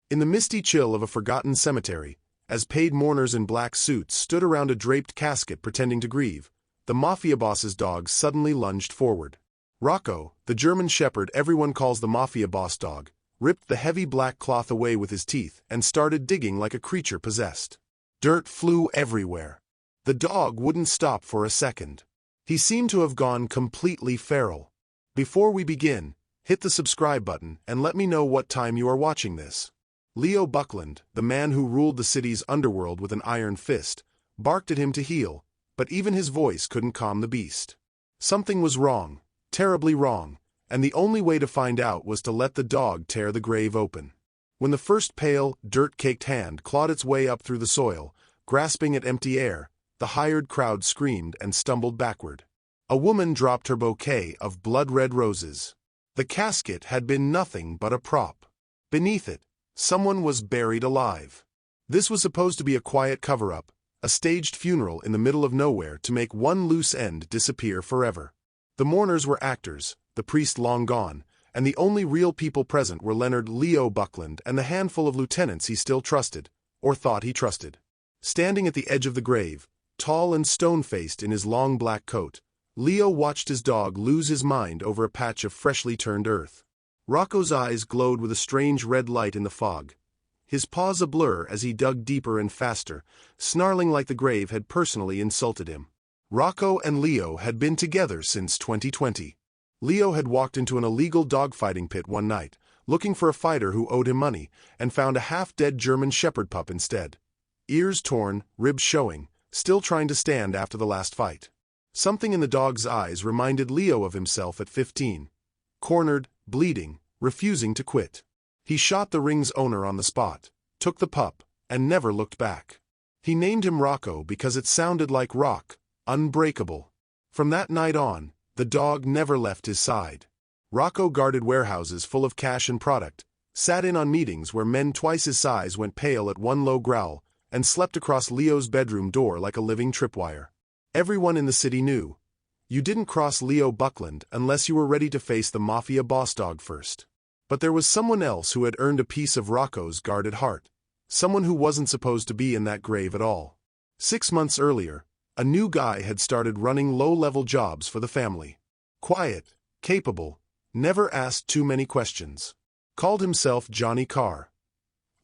In the misty chill of a forgotten cemetery, as paid mourners in black suits stood around a draped casket pretending to grieve, the Mafia boss's dog suddenly lunged forward. Rocco, the German shepherd everyone calls the Mafia boss dog, ripped the heavy black cloth away with his teeth and started digging like a creature possessed. Dirt flew everywhere. The dog wouldn't stop for a second. He seemed to have gone completely feral. Before we begin, hit the subscribe button and let me know what time you are watching this. Leo Buckland, the man who ruled the city's underworld with an iron fist, barked at him to heel, but even his voice couldn't calm the beast. Something was wrong, terribly wrong, and the only way to find out was to let the dog tear the grave open. When the first pale, dirt-caked hand clawed its way up through the soil, grasping at empty air, the hired crowd screamed and stumbled backward. A woman dropped her bouquet of blood-red roses. The casket had been nothing but a prop. Beneath it, someone was buried alive. This was supposed to be a quiet cover-up, a staged funeral in the middle of nowhere to make one loose end disappear forever. The mourners were actors, the priest long gone, and the only real people present were Leonard Leo Buckland and the handful of lieutenants he still trusted, or thought he trusted. Standing at the edge of the grave, tall and stone-faced in his long black coat, Leo watched his dog lose his mind over a patch of freshly turned earth. Rocco's eyes glowed with a strange red light in the fog, his paws a blur as he dug deeper and faster, snarling like the grave had personally insulted him. Rocco and Leo had been together since 2020. Leo had walked into an illegal dogfighting pit one night, looking for a fighter who owed him money, and found a half-dead German shepherd pup instead. Ears torn, ribs showing, still trying to stand after the last fight. Something in the dog's eyes reminded Leo of himself at 15. Cornered, bleeding, refusing to quit. He shot the ring's owner on the spot, took the pup, and never looked back. He named him Rocco because it sounded like rock, unbreakable. From that night on, the dog never left his side. Rocco guarded warehouses full of cash and product, sat in on meetings where men twice his size went pale at one low growl, and slept across Leo's bedroom door like a living tripwire. Everyone in the city knew. You didn't cross Leo Buckland unless you were ready to face the Mafia boss dog first. But there was someone else who had earned a piece of Rocco's guarded heart. Someone who wasn't supposed to be in that grave at all. 6 months earlier, a new guy had started running low-level jobs for the family. Quiet, capable, never asked too many questions. Called himself Johnny Carr.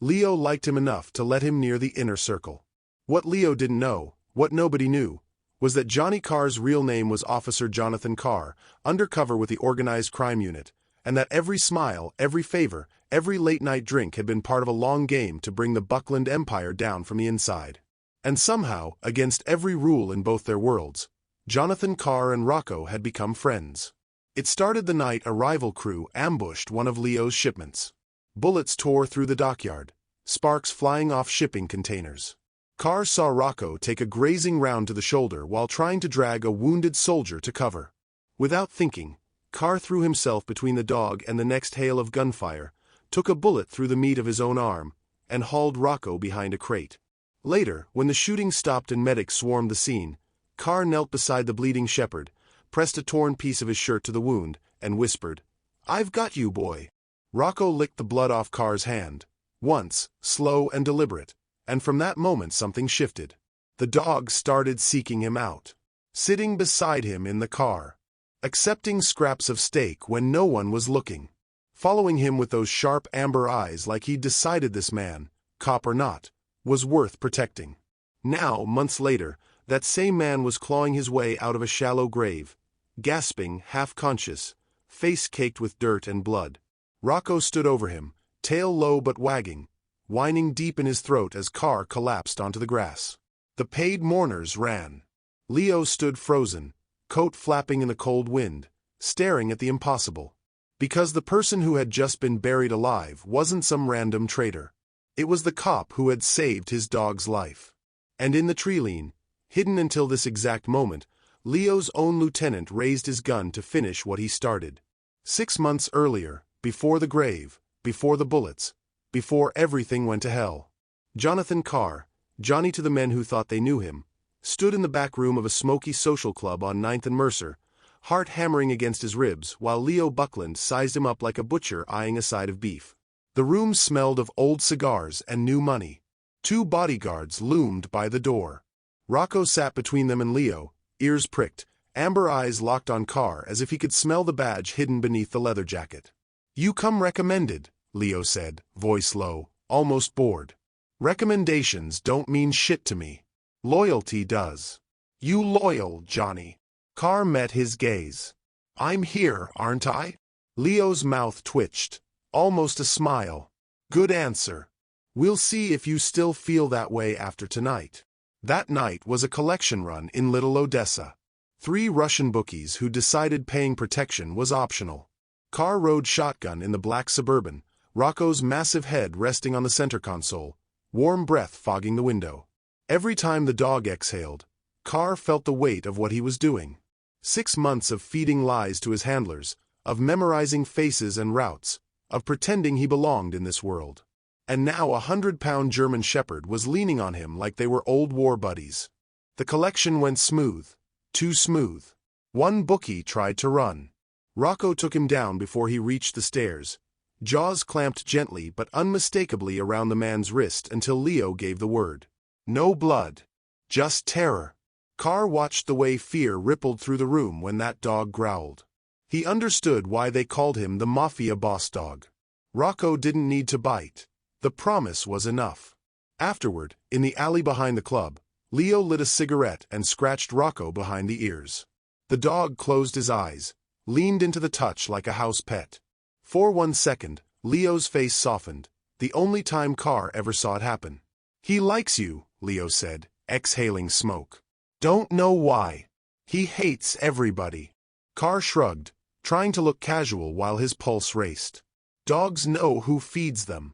Leo liked him enough to let him near the inner circle. What Leo didn't know, what nobody knew, was that Johnny Carr's real name was Officer Jonathan Carr, undercover with the Organized Crime Unit, and that every smile, every favor, every late-night drink had been part of a long game to bring the Buckland Empire down from the inside. And somehow, against every rule in both their worlds, Jonathan Carr and Rocco had become friends. It started the night a rival crew ambushed one of Leo's shipments. Bullets tore through the dockyard, sparks flying off shipping containers. Carr saw Rocco take a grazing round to the shoulder while trying to drag a wounded soldier to cover. Without thinking, Carr threw himself between the dog and the next hail of gunfire, took a bullet through the meat of his own arm, and hauled Rocco behind a crate. Later, when the shooting stopped and medics swarmed the scene, Carr knelt beside the bleeding shepherd, pressed a torn piece of his shirt to the wound, and whispered, "I've got you, boy." Rocco licked the blood off Carr's hand, once, slow and deliberate, and from that moment something shifted. The dog started seeking him out. Sitting beside him in the car. Accepting scraps of steak when no one was looking. Following him with those sharp amber eyes like he'd decided this man, cop or not, was worth protecting. Now, months later, that same man was clawing his way out of a shallow grave, gasping, half-conscious, face caked with dirt and blood. Rocco stood over him, tail low but wagging, whining deep in his throat as Carr collapsed onto the grass. The paid mourners ran. Leo stood frozen, coat flapping in the cold wind, staring at the impossible. Because the person who had just been buried alive wasn't some random traitor. It was the cop who had saved his dog's life. And in the tree-line, hidden until this exact moment, Leo's own lieutenant raised his gun to finish what he started. 6 months earlier, before the grave, before the bullets, before everything went to hell. Jonathan Carr, Johnny to the men who thought they knew him, stood in the back room of a smoky social club on 9th and Mercer, heart hammering against his ribs while Leo Buckland sized him up like a butcher eyeing a side of beef. The room smelled of old cigars and new money. 2 bodyguards loomed by the door. Rocco sat between them and Leo, ears pricked, amber eyes locked on Carr as if he could smell the badge hidden beneath the leather jacket. "You come recommended," Leo said, voice low, almost bored. "Recommendations don't mean shit to me. Loyalty does." "You loyal, Johnny." Carr met his gaze. "I'm here, aren't I?" Leo's mouth twitched, almost a smile. "Good answer. We'll see if you still feel that way after tonight." That night was a collection run in Little Odessa. 3 Russian bookies who decided paying protection was optional. Carr rode shotgun in the black Suburban, Rocco's massive head resting on the center console, warm breath fogging the window. Every time the dog exhaled, Carr felt the weight of what he was doing. 6 months of feeding lies to his handlers, of memorizing faces and routes, of pretending he belonged in this world. And now a 100-pound German shepherd was leaning on him like they were old war buddies. The collection went smooth. Too smooth. One bookie tried to run. Rocco took him down before he reached the stairs, jaws clamped gently but unmistakably around the man's wrist until Leo gave the word. No blood. Just terror. Carr watched the way fear rippled through the room when that dog growled. He understood why they called him the Mafia Boss Dog. Rocco didn't need to bite. The promise was enough. Afterward, in the alley behind the club, Leo lit a cigarette and scratched Rocco behind the ears. The dog closed his eyes, leaned into the touch like a house pet. For 1 second, Leo's face softened, the only time Carr ever saw it happen. "He likes you," Leo said, exhaling smoke. "Don't know why. He hates everybody." Carr shrugged, trying to look casual while his pulse raced. "Dogs know who feeds them."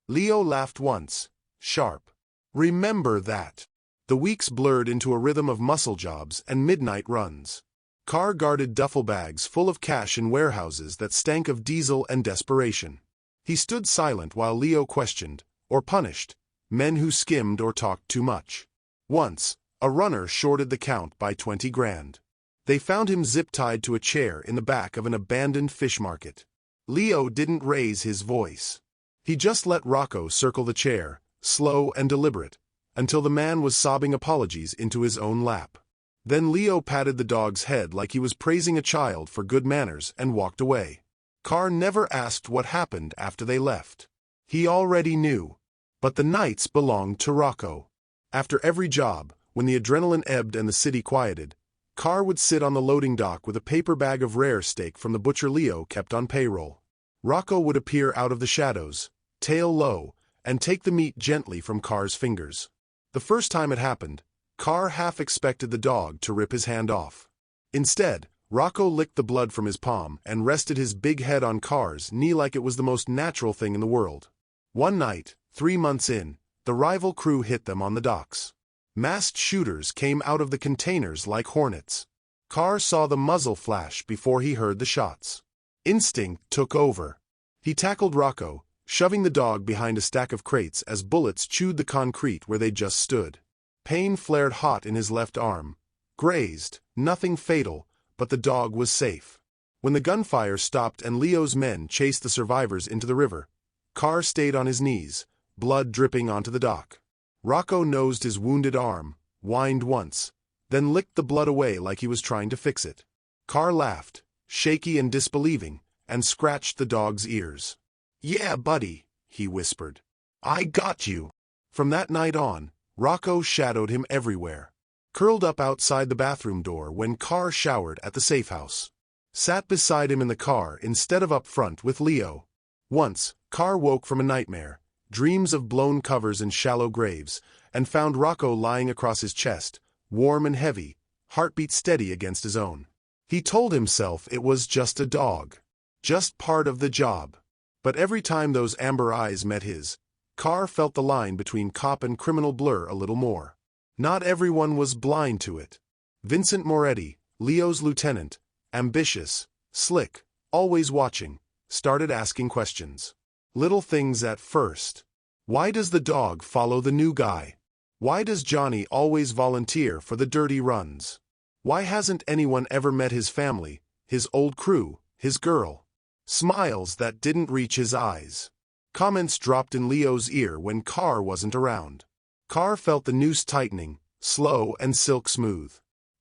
Leo laughed once, sharp. "Remember that." The weeks blurred into a rhythm of muscle jobs and midnight runs. Carr guarded duffel bags full of cash in warehouses that stank of diesel and desperation. He stood silent while Leo questioned, or punished, men who skimmed or talked too much. Once, a runner shorted the count by 20 grand. They found him zip-tied to a chair in the back of an abandoned fish market. Leo didn't raise his voice. He just let Rocco circle the chair, slow and deliberate, until the man was sobbing apologies into his own lap. Then Leo patted the dog's head like he was praising a child for good manners and walked away. Carr never asked what happened after they left. He already knew. But the nights belonged to Rocco. After every job, when the adrenaline ebbed and the city quieted, Carr would sit on the loading dock with a paper bag of rare steak from the butcher Leo kept on payroll. Rocco would appear out of the shadows, tail low, and take the meat gently from Carr's fingers. The first time it happened, Carr half expected the dog to rip his hand off. Instead, Rocco licked the blood from his palm and rested his big head on Carr's knee like it was the most natural thing in the world. One night, 3 months in, the rival crew hit them on the docks. Masked shooters came out of the containers like hornets. Carr saw the muzzle flash before he heard the shots. Instinct took over. He tackled Rocco, shoving the dog behind a stack of crates as bullets chewed the concrete where they just stood. Pain flared hot in his left arm. Grazed, nothing fatal, but the dog was safe. When the gunfire stopped and Leo's men chased the survivors into the river, Carr stayed on his knees, blood dripping onto the dock. Rocco nosed his wounded arm, whined once, then licked the blood away like he was trying to fix it. Carr laughed, shaky and disbelieving, and scratched the dog's ears. "Yeah, buddy," he whispered. "I got you." From that night on, Rocco shadowed him everywhere. Curled up outside the bathroom door when Carr showered at the safe house. Sat beside him in the car instead of up front with Leo. Once, Carr woke from a nightmare, dreams of blown covers and shallow graves, and found Rocco lying across his chest, warm and heavy, heartbeat steady against his own. He told himself it was just a dog. Just part of the job. But every time those amber eyes met his, Carr felt the line between cop and criminal blur a little more. Not everyone was blind to it. Vincent Moretti, Leo's lieutenant, ambitious, slick, always watching, started asking questions. Little things at first. Why does the dog follow the new guy? Why does Johnny always volunteer for the dirty runs? Why hasn't anyone ever met his family, his old crew, his girl? Smiles that didn't reach his eyes. Comments dropped in Leo's ear when Carr wasn't around. Carr felt the noose tightening, slow and silk smooth.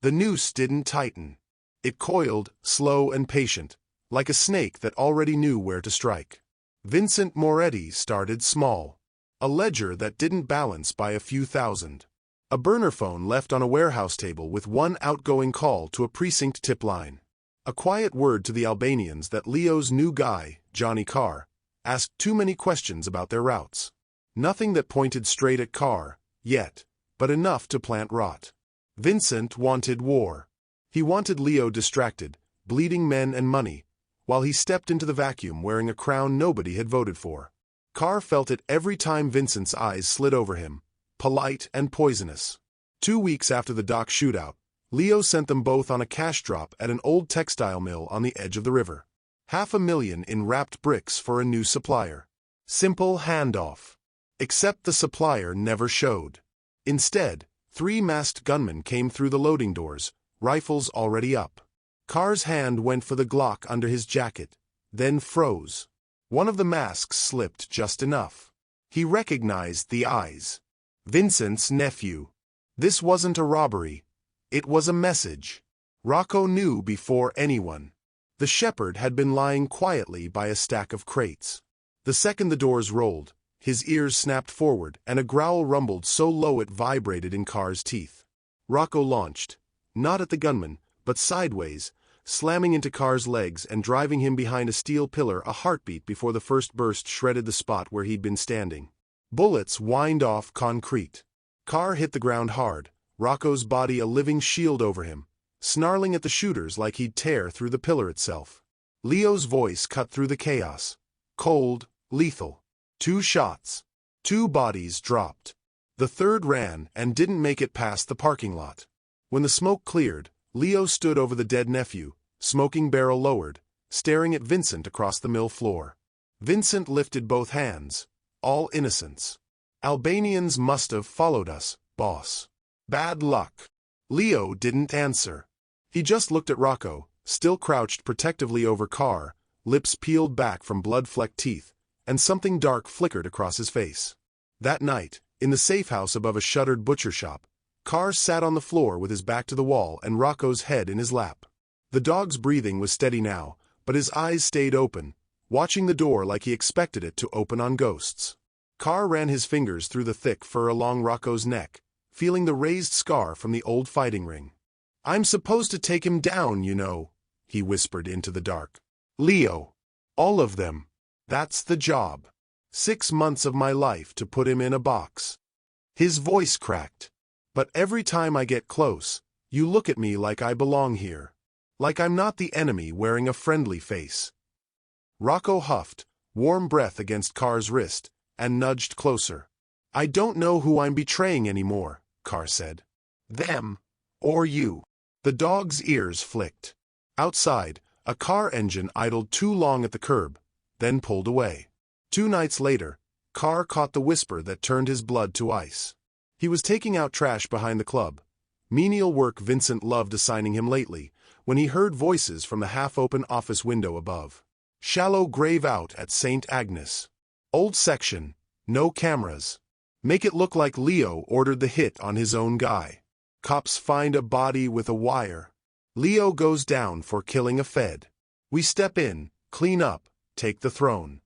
The noose didn't tighten. It coiled, slow and patient, like a snake that already knew where to strike. Vincent Moretti started small. A ledger that didn't balance by a few thousand. A burner phone left on a warehouse table with one outgoing call to a precinct tip line. A quiet word to the Albanians that Leo's new guy, Johnny Carr, asked too many questions about their routes. Nothing that pointed straight at Carr, yet, but enough to plant rot. Vincent wanted war. He wanted Leo distracted, bleeding men and money, while he stepped into the vacuum wearing a crown nobody had voted for. Carr felt it every time Vincent's eyes slid over him, polite and poisonous. 2 weeks after the dock shootout, Leo sent them both on a cash drop at an old textile mill on the edge of the river. $500,000 in wrapped bricks for a new supplier. Simple handoff. Except the supplier never showed. Instead, 3 masked gunmen came through the loading doors, rifles already up. Carr's hand went for the Glock under his jacket, then froze. One of the masks slipped just enough. He recognized the eyes. Vincent's nephew. This wasn't a robbery. It was a message. Rocco knew before anyone. The shepherd had been lying quietly by a stack of crates. The second the doors rolled, his ears snapped forward and a growl rumbled so low it vibrated in Carr's teeth. Rocco launched, not at the gunman, but sideways, slamming into Carr's legs and driving him behind a steel pillar a heartbeat before the first burst shredded the spot where he'd been standing. Bullets whined off concrete. Carr hit the ground hard, Rocco's body a living shield over him, snarling at the shooters like he'd tear through the pillar itself. Leo's voice cut through the chaos. Cold, lethal. 2 shots. 2 bodies dropped. The third ran and didn't make it past the parking lot. When the smoke cleared, Leo stood over the dead nephew, smoking barrel lowered, staring at Vincent across the mill floor. Vincent lifted both hands. All innocence. Albanians must have followed us, boss. Bad luck. Leo didn't answer. He just looked at Rocco, still crouched protectively over Carr, lips peeled back from blood-flecked teeth, and something dark flickered across his face. That night, in the safe house above a shuttered butcher shop, Carr sat on the floor with his back to the wall and Rocco's head in his lap. The dog's breathing was steady now, but his eyes stayed open, watching the door like he expected it to open on ghosts. Carr ran his fingers through the thick fur along Rocco's neck, feeling the raised scar from the old fighting ring. "I'm supposed to take him down, you know," he whispered into the dark. "Leo. All of them. That's the job. 6 months of my life to put him in a box." His voice cracked. "But every time I get close, you look at me like I belong here. Like I'm not the enemy wearing a friendly face." Rocco huffed, warm breath against Carr's wrist, and nudged closer. "I don't know who I'm betraying anymore," Carr said. "Them. Or you." The dog's ears flicked. Outside, a car engine idled too long at the curb, then pulled away. 2 nights later, Carr caught the whisper that turned his blood to ice. He was taking out trash behind the club, menial work Vincent loved assigning him lately, when he heard voices from the half-open office window above. "Shallow grave out at St. Agnes. Old section, no cameras. Make it look like Leo ordered the hit on his own guy. Cops find a body with a wire. Leo goes down for killing a Fed. We step in, clean up, take the throne."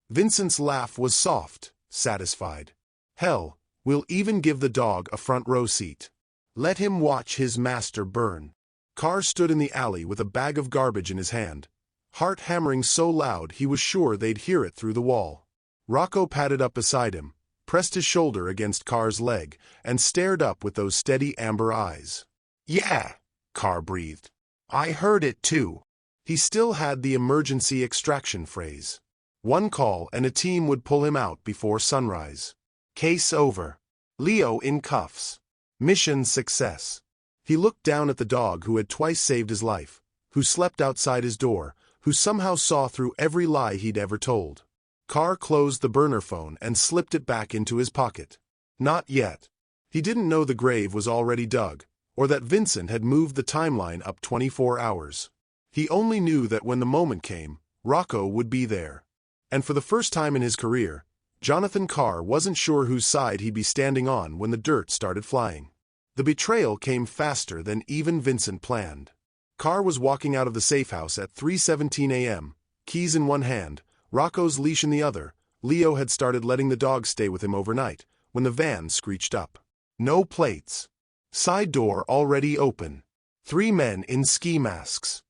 Vincent's laugh was soft, satisfied. "Hell, we'll even give the dog a front row seat. Let him watch his master burn." Carr stood in the alley with a bag of garbage in his hand, heart hammering so loud he was sure they'd hear it through the wall. Rocco padded up beside him, pressed his shoulder against Carr's leg, and stared up with those steady amber eyes. "Yeah," Carr breathed. "I heard it too." He still had the emergency extraction phrase. 1 call and a team would pull him out before sunrise. Case over. Leo in cuffs. Mission success. He looked down at the dog who had twice saved his life, who slept outside his door, who somehow saw through every lie he'd ever told. Carr closed the burner phone and slipped it back into his pocket. Not yet. He didn't know the grave was already dug, or that Vincent had moved the timeline up 24 hours. He only knew that when the moment came, Rocco would be there. And for the first time in his career, Jonathan Carr wasn't sure whose side he'd be standing on when the dirt started flying. The betrayal came faster than even Vincent planned. Carr was walking out of the safe house at 3:17 a.m., keys in one hand, Rocco's leash in the other. Leo had started letting the dog stay with him overnight, when the van screeched up. No plates. Side door already open. 3 men in ski masks.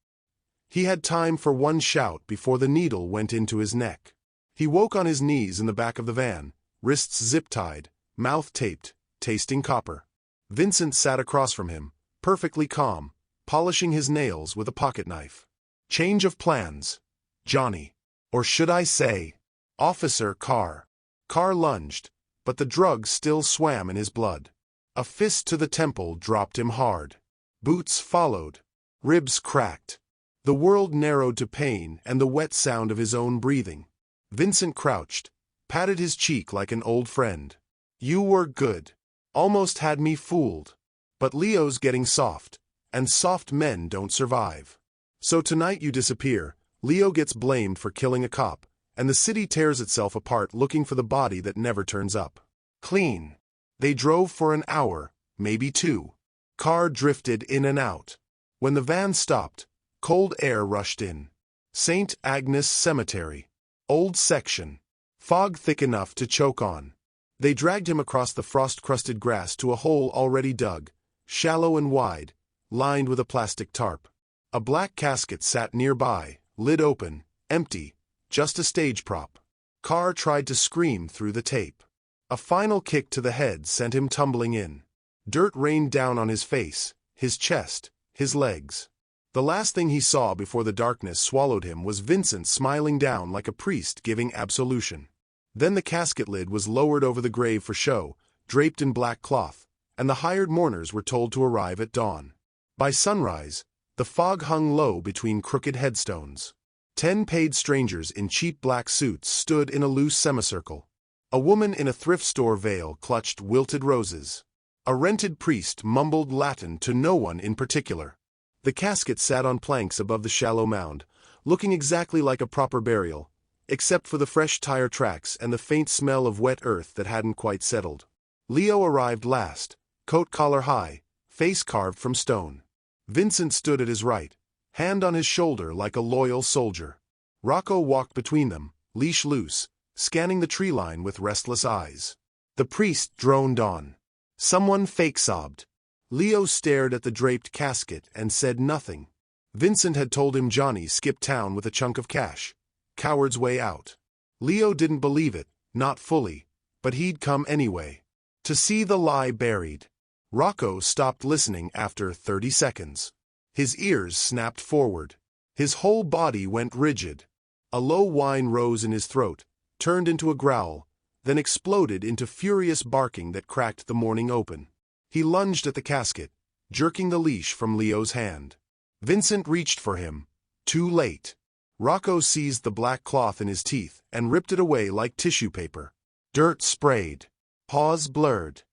He had time for one shout before the needle went into his neck. He woke on his knees in the back of the van, wrists zip-tied, mouth taped, tasting copper. Vincent sat across from him, perfectly calm, polishing his nails with a pocket knife. Change of plans, Johnny. Or should I say, Officer Carr. Carr lunged, but the drug still swam in his blood. A fist to the temple dropped him hard. Boots followed. Ribs cracked. The world narrowed to pain and the wet sound of his own breathing. Vincent crouched, patted his cheek like an old friend. You were good. Almost had me fooled. But Leo's getting soft, and soft men don't survive. So tonight you disappear, Leo gets blamed for killing a cop, and the city tears itself apart looking for the body that never turns up. Clean. They drove for an hour, maybe 2. Carr drifted in and out. When the van stopped, cold air rushed in. St. Agnes Cemetery. Old section. Fog thick enough to choke on. They dragged him across the frost-crusted grass to a hole already dug, shallow and wide, lined with a plastic tarp. A black casket sat nearby, lid open, empty, just a stage prop. Carr tried to scream through the tape. A final kick to the head sent him tumbling in. Dirt rained down on his face, his chest, his legs. The last thing he saw before the darkness swallowed him was Vincent smiling down like a priest giving absolution. Then the casket lid was lowered over the grave for show, draped in black cloth, and the hired mourners were told to arrive at dawn. By sunrise, the fog hung low between crooked headstones. 10 paid strangers in cheap black suits stood in a loose semicircle. A woman in a thrift store veil clutched wilted roses. A rented priest mumbled Latin to no one in particular. The casket sat on planks above the shallow mound, looking exactly like a proper burial, except for the fresh tire tracks and the faint smell of wet earth that hadn't quite settled. Leo arrived last, coat collar high, face carved from stone. Vincent stood at his right, hand on his shoulder like a loyal soldier. Rocco walked between them, leash loose, scanning the tree line with restless eyes. The priest droned on. Someone fake-sobbed. Leo stared at the draped casket and said nothing. Vincent had told him Johnny skipped town with a chunk of cash. Coward's way out. Leo didn't believe it, not fully, but he'd come anyway. To see the lie buried. Rocco stopped listening after 30 seconds. His ears snapped forward. His whole body went rigid. A low whine rose in his throat, turned into a growl, then exploded into furious barking that cracked the morning open. He lunged at the casket, jerking the leash from Leo's hand. Vincent reached for him. Too late. Rocco seized the black cloth in his teeth and ripped it away like tissue paper. Dirt sprayed. Paws blurred.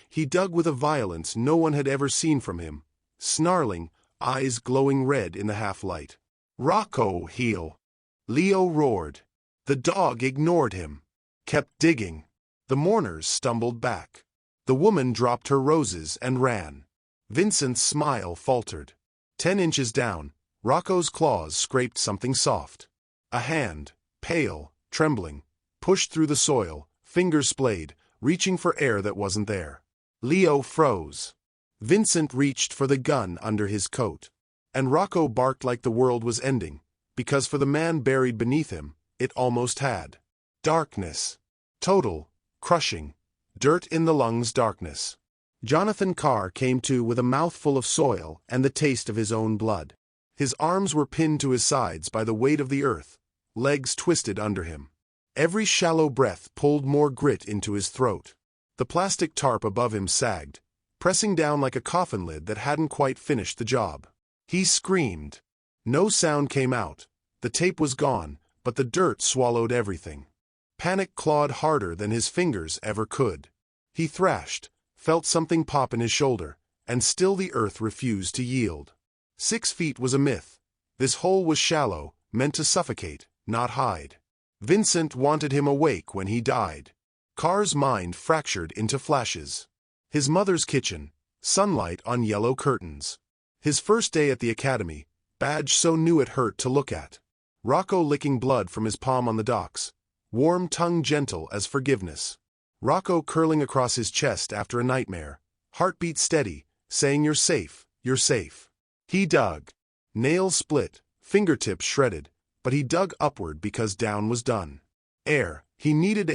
He dug with a violence no one had ever seen from him, snarling, eyes glowing red in the half-light. Rocco, heel! Leo roared. The dog ignored him. Kept digging. The mourners stumbled back. The woman dropped her roses and ran. Vincent's smile faltered. 10 inches down, Rocco's claws scraped something soft. A hand, pale, trembling, pushed through the soil, fingers splayed, reaching for air that wasn't there. Leo froze. Vincent reached for the gun under his coat. And Rocco barked like the world was ending, because for the man buried beneath him, it almost had. Darkness. Total, crushing, dirt in the lungs darkness. Jonathan Carr came to with a mouthful of soil and the taste of his own blood. His arms were pinned to his sides by the weight of the earth, legs twisted under him. Every shallow breath pulled more grit into his throat. The plastic tarp above him sagged, pressing down like a coffin lid that hadn't quite finished the job. He screamed. No sound came out. The tape was gone, but the dirt swallowed everything. Panic clawed harder than his fingers ever could. He thrashed, felt something pop in his shoulder, and still the earth refused to yield. 6 feet was a myth. This hole was shallow, meant to suffocate, not hide. Vincent wanted him awake when he died. Car's mind fractured into flashes. His mother's kitchen, sunlight on yellow curtains. His first day at the academy, badge so new it hurt to look at. Rocco licking blood from his palm on the docks, warm tongue gentle as forgiveness. Rocco curling across his chest after a nightmare, heartbeat steady, saying you're safe, you're safe. He dug. Nails split, fingertips shredded, but he dug upward because down was done. Air, he needed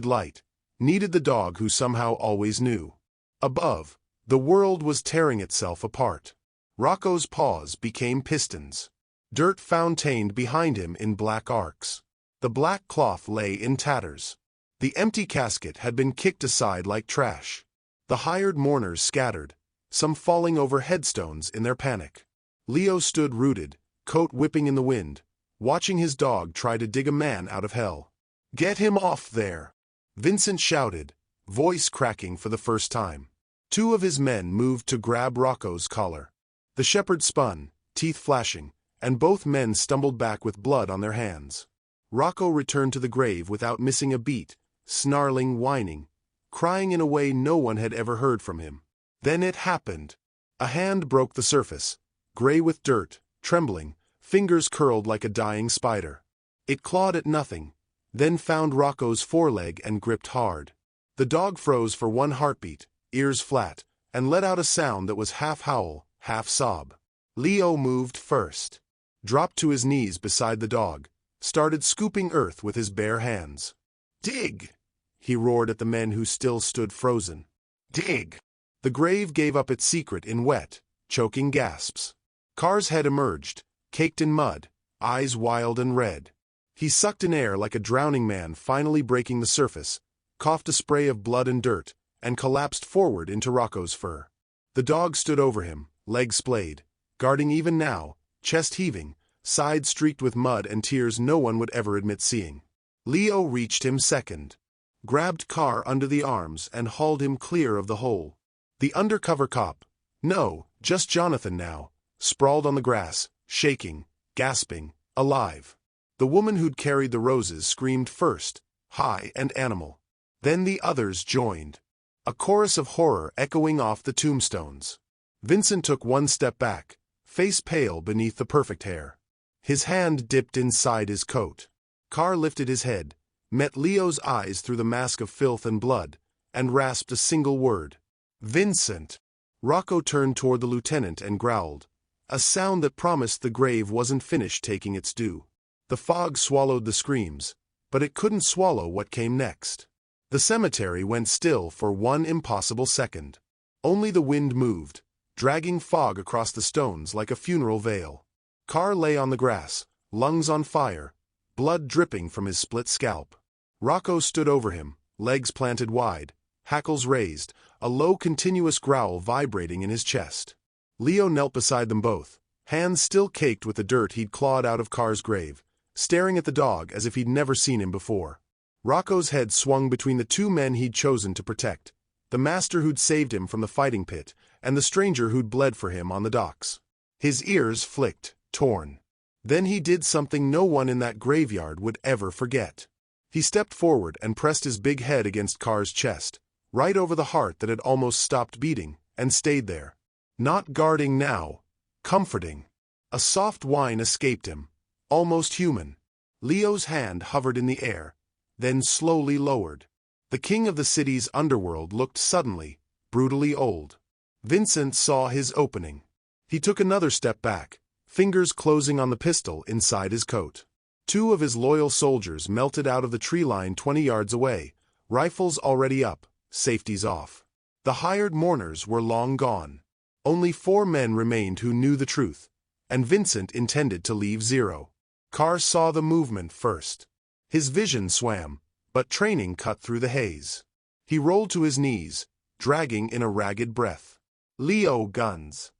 light, needed the dog who somehow always knew. Above, the world was tearing itself apart. Rocco's paws became pistons. Dirt fountained behind him in black arcs. The black cloth lay in tatters. The empty casket had been kicked aside like trash. The hired mourners scattered, some falling over headstones in their panic. Leo stood rooted, coat whipping in the wind, watching his dog try to dig a man out of hell. "Get him off there!" Vincent shouted, voice cracking for the first time. Two of his men moved to grab Rocco's collar. The shepherd spun, teeth flashing, and both men stumbled back with blood on their hands. Rocco returned to the grave without missing a beat, snarling, whining, crying in a way no one had ever heard from him. Then it happened. A hand broke the surface, gray with dirt, trembling, fingers curled like a dying spider. It clawed at nothing, then found Rocco's foreleg and gripped hard. The dog froze for one heartbeat, ears flat, and let out a sound that was half howl, half sob. Leo moved first. Dropped to his knees beside the dog, started scooping earth with his bare hands. "Dig!" he roared at the men who still stood frozen. "Dig!" The grave gave up its secret in wet, choking gasps. Car's head emerged, caked in mud, eyes wild and red. He sucked in air like a drowning man finally breaking the surface, coughed a spray of blood and dirt, and collapsed forward into Rocco's fur. The dog stood over him, legs splayed, guarding even now, chest heaving, side streaked with mud and tears no one would ever admit seeing. Leo reached him second, grabbed Carr under the arms and hauled him clear of the hole. The undercover cop, no, just Jonathan now, sprawled on the grass, shaking, gasping, alive. The woman who'd carried the roses screamed first, high and animal. Then the others joined. A chorus of horror echoing off the tombstones. Vincent took one step back, face pale beneath the perfect hair. His hand dipped inside his coat. Carr lifted his head, met Leo's eyes through the mask of filth and blood, and rasped a single word. "Vincent!" Rocco turned toward the lieutenant and growled, a sound that promised the grave wasn't finished taking its due. The fog swallowed the screams, but it couldn't swallow what came next. The cemetery went still for one impossible second. Only the wind moved, dragging fog across the stones like a funeral veil. Carr lay on the grass, lungs on fire, blood dripping from his split scalp. Rocco stood over him, legs planted wide, hackles raised, a low continuous growl vibrating in his chest. Leo knelt beside them both, hands still caked with the dirt he'd clawed out of Carr's grave, staring at the dog as if he'd never seen him before. Rocco's head swung between the two men he'd chosen to protect, the master who'd saved him from the fighting pit, and the stranger who'd bled for him on the docks. His ears flicked, torn. Then he did something no one in that graveyard would ever forget. He stepped forward and pressed his big head against Carr's chest, right over the heart that had almost stopped beating, and stayed there. Not guarding now, comforting. A soft whine escaped him, almost human. Leo's hand hovered in the air, then slowly lowered. The king of the city's underworld looked suddenly, brutally old. Vincent saw his opening. He took another step back, fingers closing on the pistol inside his coat. Two of his loyal soldiers melted out of the tree line 20 yards away, rifles already up, safeties off. The hired mourners were long gone. Only 4 men remained who knew the truth, and Vincent intended to leave 0. Carr saw the movement first. His vision swam, but training cut through the haze. He rolled to his knees, dragging in a ragged breath. "Leo, guns!"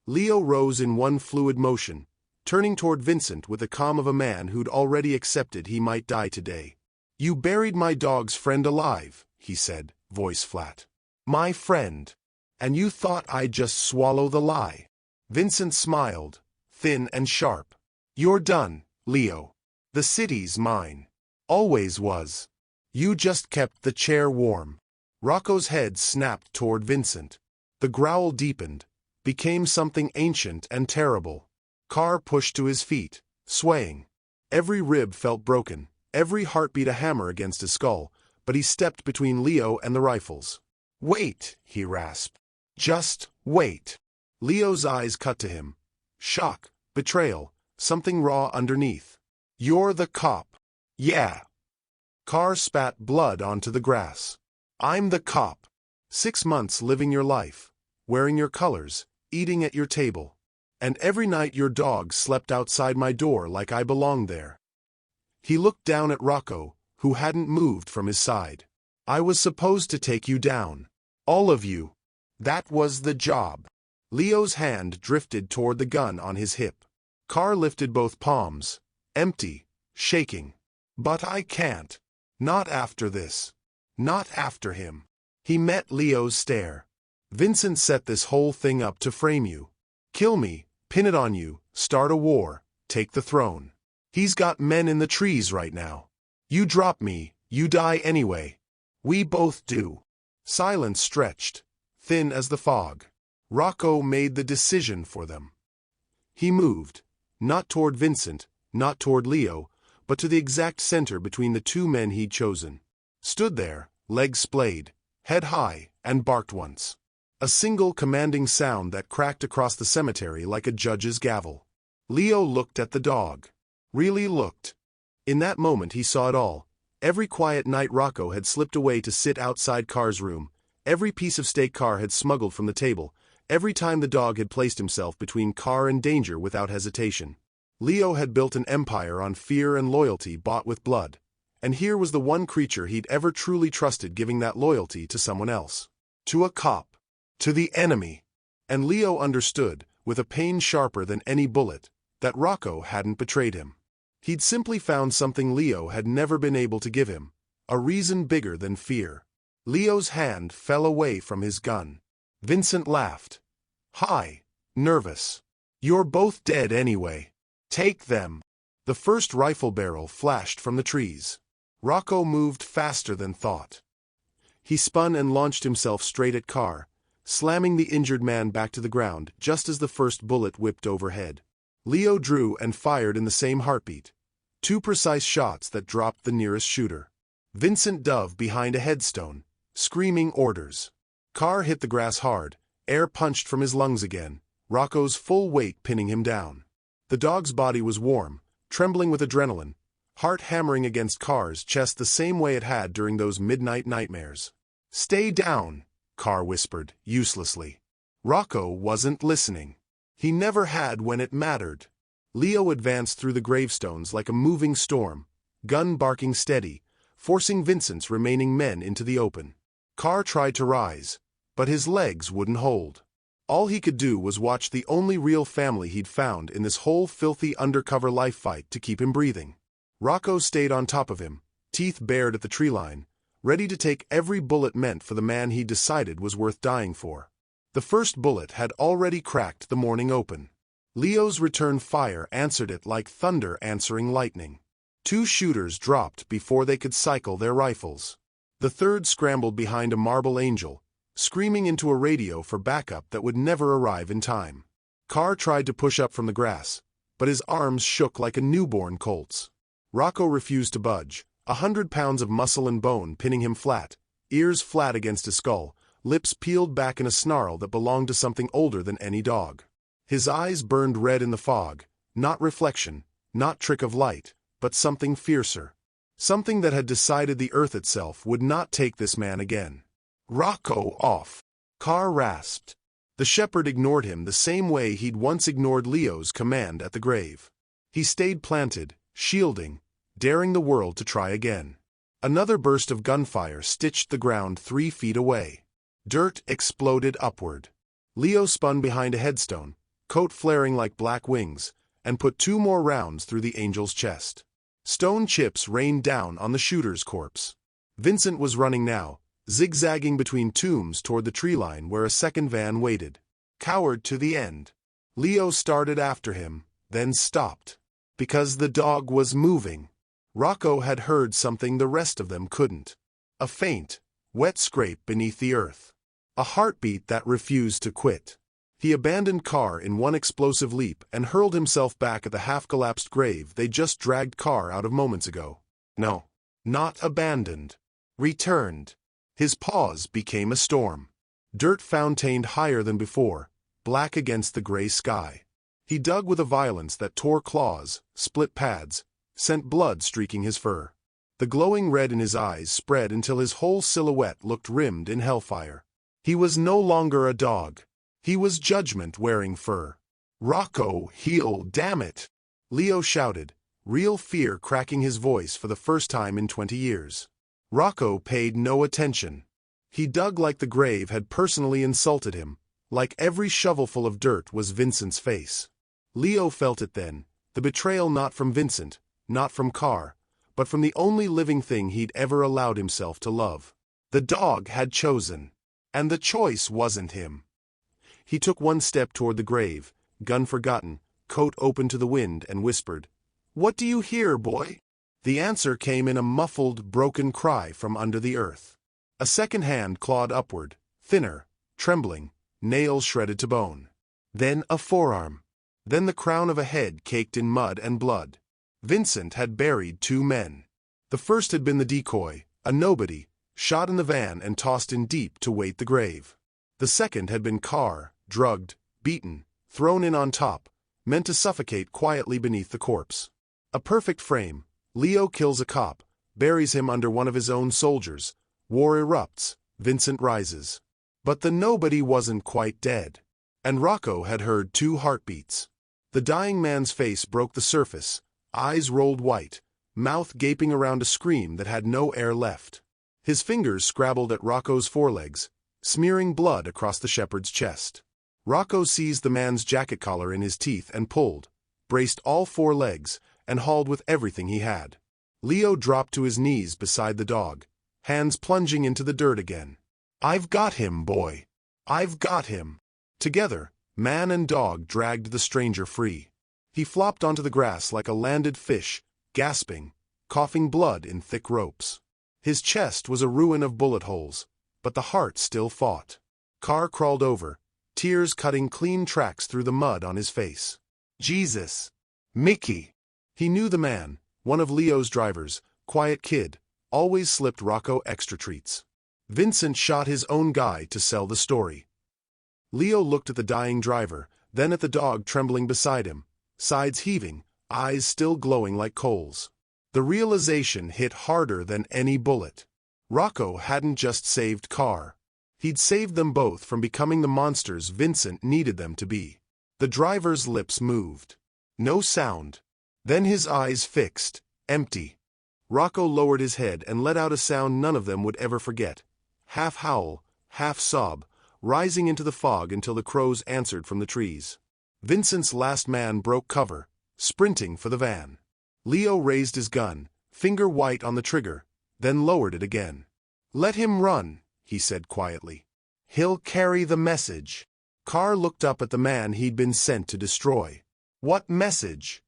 Leo rose in one fluid motion, turning toward Vincent with the calm of a man who'd already accepted he might die today. "You buried my dog's friend alive," he said, voice flat. "My friend. And you thought I'd just swallow the lie." Vincent smiled, thin and sharp. "You're done, Leo." The city's mine. Always was. You just kept the chair warm. Rocco's head snapped toward Vincent. The growl deepened, became something ancient and terrible. Carr pushed to his feet, swaying. Every rib felt broken, every heartbeat a hammer against his skull, but he stepped between Leo and the rifles. "Wait," he rasped. "Just wait." Leo's eyes cut to him. Shock, betrayal, something raw underneath. "You're the cop." "Yeah." Carr spat blood onto the grass. "I'm the cop. 6 months living your life, wearing your colors, eating at your table. And every night your dog slept outside my door like I belonged there." He looked down at Rocco, who hadn't moved from his side. "I was supposed to take you down. All of you. That was the job." Leo's hand drifted toward the gun on his hip. Carr lifted both palms, empty, shaking. "But I can't. Not after this. Not after him." He met Leo's stare. "Vincent set this whole thing up to frame you. Kill me, pin it on you, start a war, take the throne. He's got men in the trees right now. You drop me, you die anyway. We both do." Silence stretched, thin as the fog. Rocco made the decision for them. He moved, not toward Vincent, not toward Leo, but to the exact center between the two men he'd chosen. Stood there, legs splayed, head high, and barked once. A single commanding sound that cracked across the cemetery like a judge's gavel. Leo looked at the dog. Really looked. In that moment he saw it all. Every quiet night Rocco had slipped away to sit outside Carr's room. Every piece of steak Carr had smuggled from the table. Every time the dog had placed himself between Carr and danger without hesitation. Leo had built an empire on fear and loyalty bought with blood. And here was the one creature he'd ever truly trusted giving that loyalty to someone else. To a cop. To the enemy. And Leo understood, with a pain sharper than any bullet, that Rocco hadn't betrayed him. He'd simply found something Leo had never been able to give him, a reason bigger than fear. Leo's hand fell away from his gun. Vincent laughed. "Hi, nervous. You're both dead anyway. Take them." The first rifle barrel flashed from the trees. Rocco moved faster than thought. He spun and launched himself straight at Carr, slamming the injured man back to the ground just as the first bullet whipped overhead. Leo drew and fired in the same heartbeat. 2 precise shots that dropped the nearest shooter. Vincent dove behind a headstone, screaming orders. Carr hit the grass hard, air punched from his lungs again, Rocco's full weight pinning him down. The dog's body was warm, trembling with adrenaline, heart hammering against Carr's chest the same way it had during those midnight nightmares. "Stay down," Carr whispered, uselessly. Rocco wasn't listening. He never had when it mattered. Leo advanced through the gravestones like a moving storm, gun barking steady, forcing Vincent's remaining men into the open. Carr tried to rise, but his legs wouldn't hold. All he could do was watch the only real family he'd found in this whole filthy undercover life fight to keep him breathing. Rocco stayed on top of him, teeth bared at the tree line, ready to take every bullet meant for the man he decided was worth dying for. The first bullet had already cracked the morning open. Leo's return fire answered it like thunder answering lightning. 2 shooters dropped before they could cycle their rifles. The third scrambled behind a marble angel, screaming into a radio for backup that would never arrive in time. Carr tried to push up from the grass, but his arms shook like a newborn colt's. Rocco refused to budge, 100 pounds of muscle and bone pinning him flat, ears flat against his skull, lips peeled back in a snarl that belonged to something older than any dog. His eyes burned red in the fog, not reflection, not trick of light, but something fiercer. Something that had decided the earth itself would not take this man again. "Rocco off," Carr rasped. The shepherd ignored him the same way he'd once ignored Leo's command at the grave. He stayed planted, shielding, daring the world to try again. Another burst of gunfire stitched the ground 3 feet away. Dirt exploded upward. Leo spun behind a headstone, coat flaring like black wings, and put 2 more rounds through the angel's chest. Stone chips rained down on the shooter's corpse. Vincent was running now, zigzagging between tombs toward the tree line where a second van waited. Coward to the end. Leo started after him, then stopped. Because the dog was moving. Rocco had heard something the rest of them couldn't. A faint, wet scrape beneath the earth. A heartbeat that refused to quit. He abandoned Carr in one explosive leap and hurled himself back at the half-collapsed grave they just dragged Carr out of moments ago. No. Not abandoned. Returned. His paws became a storm. Dirt fountained higher than before, black against the gray sky. He dug with a violence that tore claws, split pads, sent blood streaking his fur. The glowing red in his eyes spread until his whole silhouette looked rimmed in hellfire. He was no longer a dog. He was judgment wearing fur. Rocco, heel, damn it! Leo shouted, real fear cracking his voice for the first time in 20 years. Rocco paid no attention. He dug like the grave had personally insulted him, like every shovelful of dirt was Vincent's face. Leo felt it then, the betrayal not from Vincent, not from Carr, but from the only living thing he'd ever allowed himself to love. The dog had chosen. And the choice wasn't him. He took one step toward the grave, gun forgotten, coat open to the wind, and whispered, "What do you hear, boy?" The answer came in a muffled, broken cry from under the earth. A second hand clawed upward, thinner, trembling, nails shredded to bone. Then a forearm. Then the crown of a head caked in mud and blood. Vincent had buried 2 men. The first had been the decoy, a nobody, shot in the van and tossed in deep to wait the grave. The second had been Carr, drugged, beaten, thrown in on top, meant to suffocate quietly beneath the corpse. A perfect frame. Leo kills a cop, buries him under one of his own soldiers. War erupts. Vincent rises. But the nobody wasn't quite dead. And Rocco had heard 2 heartbeats. The dying man's face broke the surface, eyes rolled white, mouth gaping around a scream that had no air left. His fingers scrabbled at Rocco's forelegs, smearing blood across the shepherd's chest. Rocco seized the man's jacket collar in his teeth and pulled, braced all 4 legs, and hauled with everything he had. Leo dropped to his knees beside the dog, hands plunging into the dirt again. "I've got him, boy. I've got him." Together, man and dog dragged the stranger free. He flopped onto the grass like a landed fish, gasping, coughing blood in thick ropes. His chest was a ruin of bullet holes, but the heart still fought. Carr crawled over, tears cutting clean tracks through the mud on his face. "Jesus! Mickey!" He knew the man, one of Leo's drivers, quiet kid, always slipped Rocco extra treats. Vincent shot his own guy to sell the story. Leo looked at the dying driver, then at the dog trembling beside him, sides heaving, eyes still glowing like coals. The realization hit harder than any bullet. Rocco hadn't just saved Carr. He'd saved them both from becoming the monsters Vincent needed them to be. The driver's lips moved. No sound. Then his eyes fixed, empty. Rocco lowered his head and let out a sound none of them would ever forget. Half howl, half sob, rising into the fog until the crows answered from the trees. Vincent's last man broke cover, sprinting for the van. Leo raised his gun, finger white on the trigger, then lowered it again. "Let him run," he said quietly. "He'll carry the message." Carr looked up at the man he'd been sent to destroy. "What message?"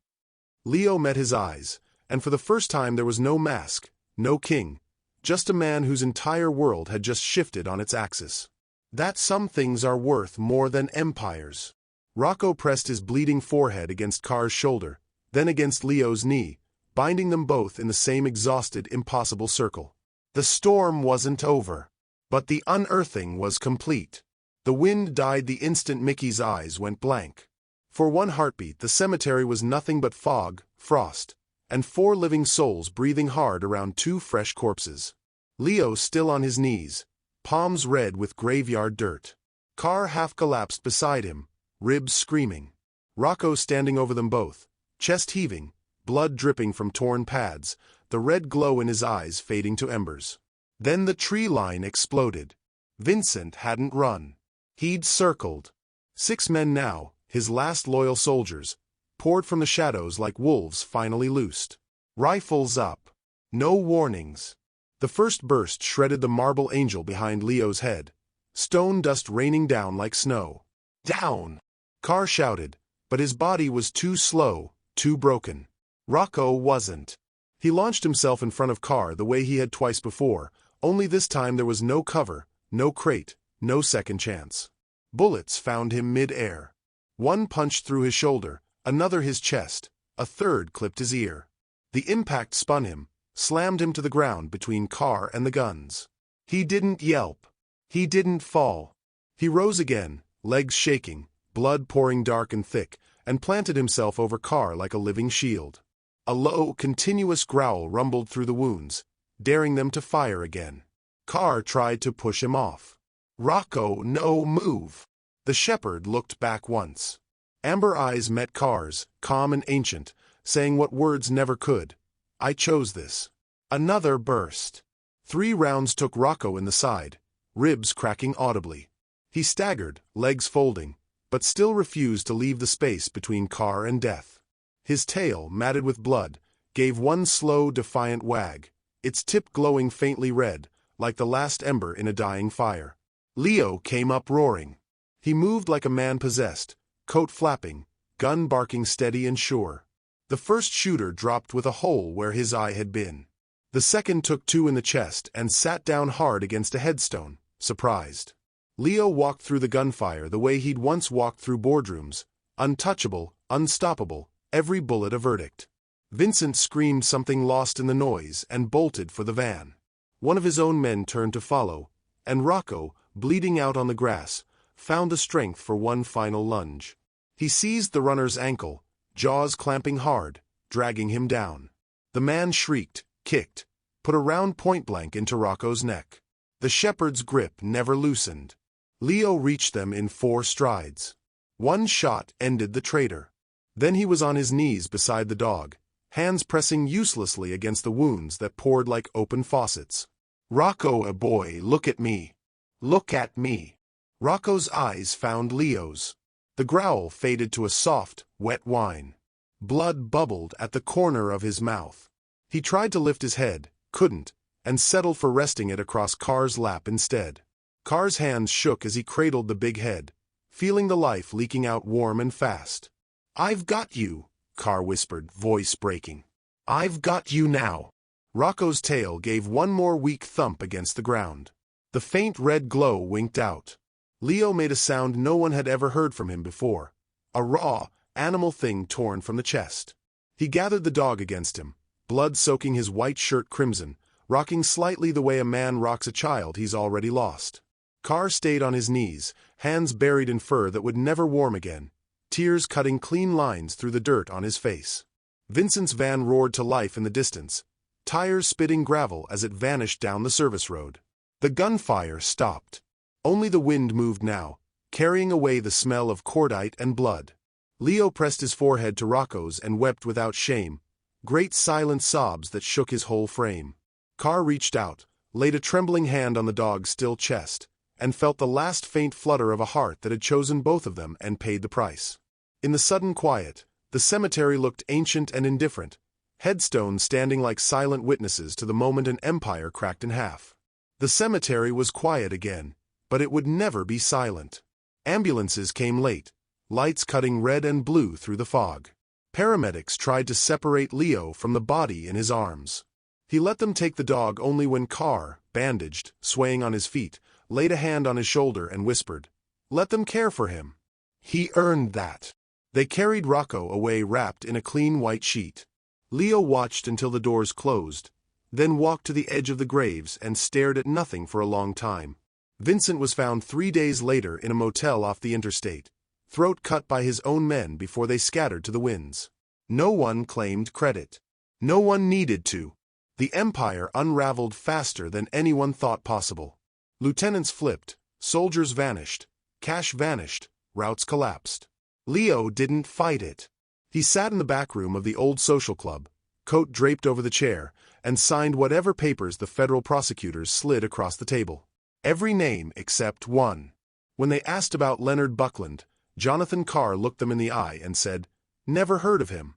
Leo met his eyes, and for the first time there was no mask, no king, just a man whose entire world had just shifted on its axis. That some things are worth more than empires. Rocco pressed his bleeding forehead against Carr's shoulder, then against Leo's knee, binding them both in the same exhausted, impossible circle. The storm wasn't over, but the unearthing was complete. The wind died the instant Mickey's eyes went blank. For one heartbeat, the cemetery was nothing but fog, frost, and 4 living souls breathing hard around 2 fresh corpses. Leo still on his knees, palms red with graveyard dirt. Carr half collapsed beside him, ribs screaming. Rocco standing over them both, chest heaving, blood dripping from torn pads, the red glow in his eyes fading to embers. Then the tree line exploded. Vincent hadn't run. He'd circled. 6 men now, his last loyal soldiers, poured from the shadows like wolves finally loosed. Rifles up. No warnings. The first burst shredded the marble angel behind Leo's head, stone dust raining down like snow. "Down!" Carr shouted, but his body was too slow, too broken. Rocco wasn't. He launched himself in front of Carr the way he had twice before, only this time there was no cover, no crate, no second chance. Bullets found him mid-air. One punched through his shoulder, another his chest, a third clipped his ear. The impact spun him, slammed him to the ground between Carr and the guns. He didn't yelp. He didn't fall. He rose again, legs shaking, blood pouring dark and thick, and planted himself over Carr like a living shield. A low, continuous growl rumbled through the wounds, daring them to fire again. Carr tried to push him off. Rocco, no move. The shepherd looked back once. Amber eyes met Carr's, calm and ancient, saying what words never could. I chose this. Another burst. 3 rounds took Rocco in the side, ribs cracking audibly. He staggered, legs folding, but still refused to leave the space between Carr and death. His tail, matted with blood, gave one slow, defiant wag, its tip glowing faintly red, like the last ember in a dying fire. Leo came up roaring. He moved like a man possessed, coat flapping, gun barking steady and sure. The first shooter dropped with a hole where his eye had been. The second took 2 in the chest and sat down hard against a headstone, surprised. Leo walked through the gunfire the way he'd once walked through boardrooms, untouchable, unstoppable, every bullet a verdict. Vincent screamed something lost in the noise and bolted for the van. One of his own men turned to follow, and Rocco, bleeding out on the grass, found the strength for one final lunge. He seized the runner's ankle, jaws clamping hard, dragging him down. The man shrieked, kicked, put a round point-blank into Rocco's neck. The shepherd's grip never loosened. Leo reached them in 4 strides. One shot ended the traitor. Then he was on his knees beside the dog, hands pressing uselessly against the wounds that poured like open faucets. Rocco, a boy, look at me. Look at me. Rocco's eyes found Leo's. The growl faded to a soft, wet whine. Blood bubbled at the corner of his mouth. He tried to lift his head, couldn't, and settled for resting it across Carr's lap instead. Carr's hands shook as he cradled the big head, feeling the life leaking out warm and fast. I've got you, Carr whispered, voice breaking. I've got you now. Rocco's tail gave one more weak thump against the ground. The faint red glow winked out. Leo made a sound no one had ever heard from him before, a raw, animal thing torn from the chest. He gathered the dog against him, blood soaking his white shirt crimson, rocking slightly the way a man rocks a child he's already lost. Carr stayed on his knees, hands buried in fur that would never warm again, tears cutting clean lines through the dirt on his face. Vincent's van roared to life in the distance, tires spitting gravel as it vanished down the service road. The gunfire stopped. Only the wind moved now, carrying away the smell of cordite and blood. Leo pressed his forehead to Rocco's and wept without shame, great silent sobs that shook his whole frame. Carr reached out, laid a trembling hand on the dog's still chest, and felt the last faint flutter of a heart that had chosen both of them and paid the price. In the sudden quiet, the cemetery looked ancient and indifferent, headstones standing like silent witnesses to the moment an empire cracked in half. The cemetery was quiet again, but it would never be silent. Ambulances came late, lights cutting red and blue through the fog. Paramedics tried to separate Leo from the body in his arms. He let them take the dog only when Carr, bandaged, swaying on his feet, laid a hand on his shoulder and whispered, "Let them care for him. He earned that." They carried Rocco away wrapped in a clean white sheet. Leo watched until the doors closed, then walked to the edge of the graves and stared at nothing for a long time. Vincent was found 3 days later in a motel off the interstate, throat cut by his own men before they scattered to the winds. No one claimed credit. No one needed to. The empire unraveled faster than anyone thought possible. Lieutenants flipped, soldiers vanished, cash vanished, routes collapsed. Leo didn't fight it. He sat in the back room of the old social club, coat draped over the chair, and signed whatever papers the federal prosecutors slid across the table. Every name except one. When they asked about Leonard Buckland, Jonathan Carr looked them in the eye and said, "Never heard of him."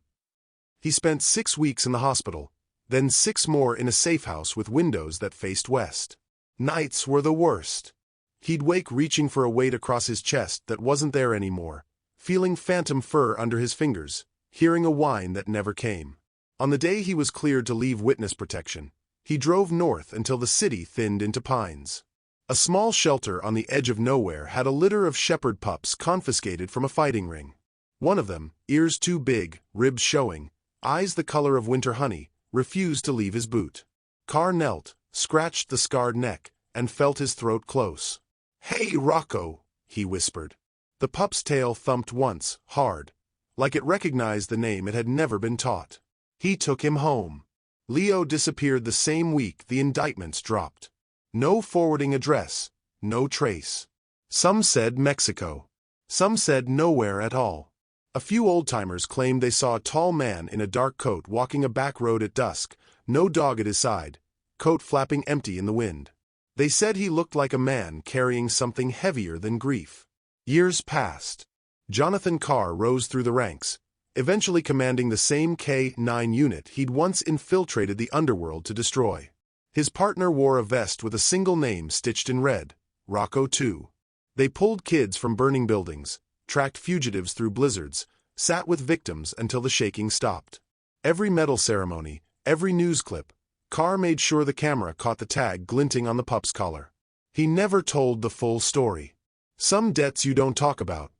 He spent 6 weeks in the hospital, then 6 more in a safe house with windows that faced west. Nights were the worst. He'd wake reaching for a weight across his chest that wasn't there anymore, feeling phantom fur under his fingers, hearing a whine that never came. On the day he was cleared to leave witness protection, he drove north until the city thinned into pines. A small shelter on the edge of nowhere had a litter of shepherd pups confiscated from a fighting ring. One of them, ears too big, ribs showing, eyes the color of winter honey, refused to leave his boot. Carr knelt, scratched the scarred neck, and felt his throat close. "Hey, Rocco," he whispered. The pup's tail thumped once, hard, like it recognized the name it had never been taught. He took him home. Leo disappeared the same week the indictments dropped. No forwarding address, no trace. Some said Mexico. Some said nowhere at all. A few old-timers claimed they saw a tall man in a dark coat walking a back road at dusk, no dog at his side, coat flapping empty in the wind. They said he looked like a man carrying something heavier than grief. Years passed. Jonathan Carr rose through the ranks, eventually commanding the same K-9 unit he'd once infiltrated the underworld to destroy. His partner wore a vest with a single name stitched in red, Rocco 2. They pulled kids from burning buildings, tracked fugitives through blizzards, sat with victims until the shaking stopped. Every medal ceremony, every news clip, Carr made sure the camera caught the tag glinting on the pup's collar. He never told the full story. Some debts you don't talk about.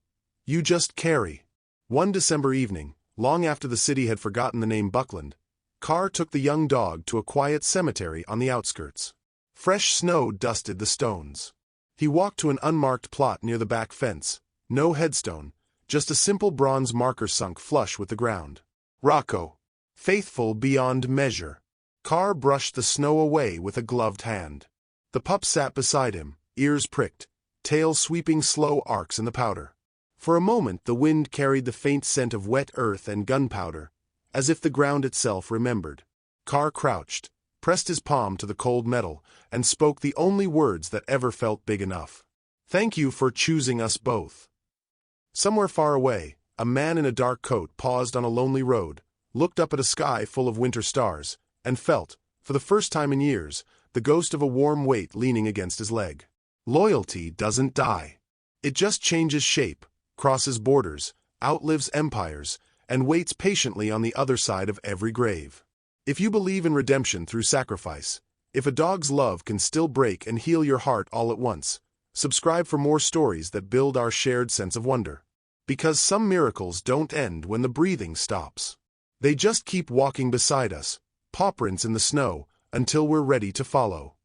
You just carry. One December evening, long after the city had forgotten the name Buckland, Carr took the young dog to a quiet cemetery on the outskirts. Fresh snow dusted the stones. He walked to an unmarked plot near the back fence. No headstone, just a simple bronze marker sunk flush with the ground. Rocco. Faithful beyond measure. Carr brushed the snow away with a gloved hand. The pup sat beside him, ears pricked, tail sweeping slow arcs in the powder. For a moment the wind carried the faint scent of wet earth and gunpowder, as if the ground itself remembered. Carr crouched, pressed his palm to the cold metal, and spoke the only words that ever felt big enough. "Thank you for choosing us both." Somewhere far away, a man in a dark coat paused on a lonely road, looked up at a sky full of winter stars, and felt, for the first time in years, the ghost of a warm weight leaning against his leg. Loyalty doesn't die. It just changes shape, crosses borders, outlives empires, and waits patiently on the other side of every grave. If you believe in redemption through sacrifice, if a dog's love can still break and heal your heart all at once, subscribe for more stories that build our shared sense of wonder. Because some miracles don't end when the breathing stops. They just keep walking beside us, paw prints in the snow, until we're ready to follow.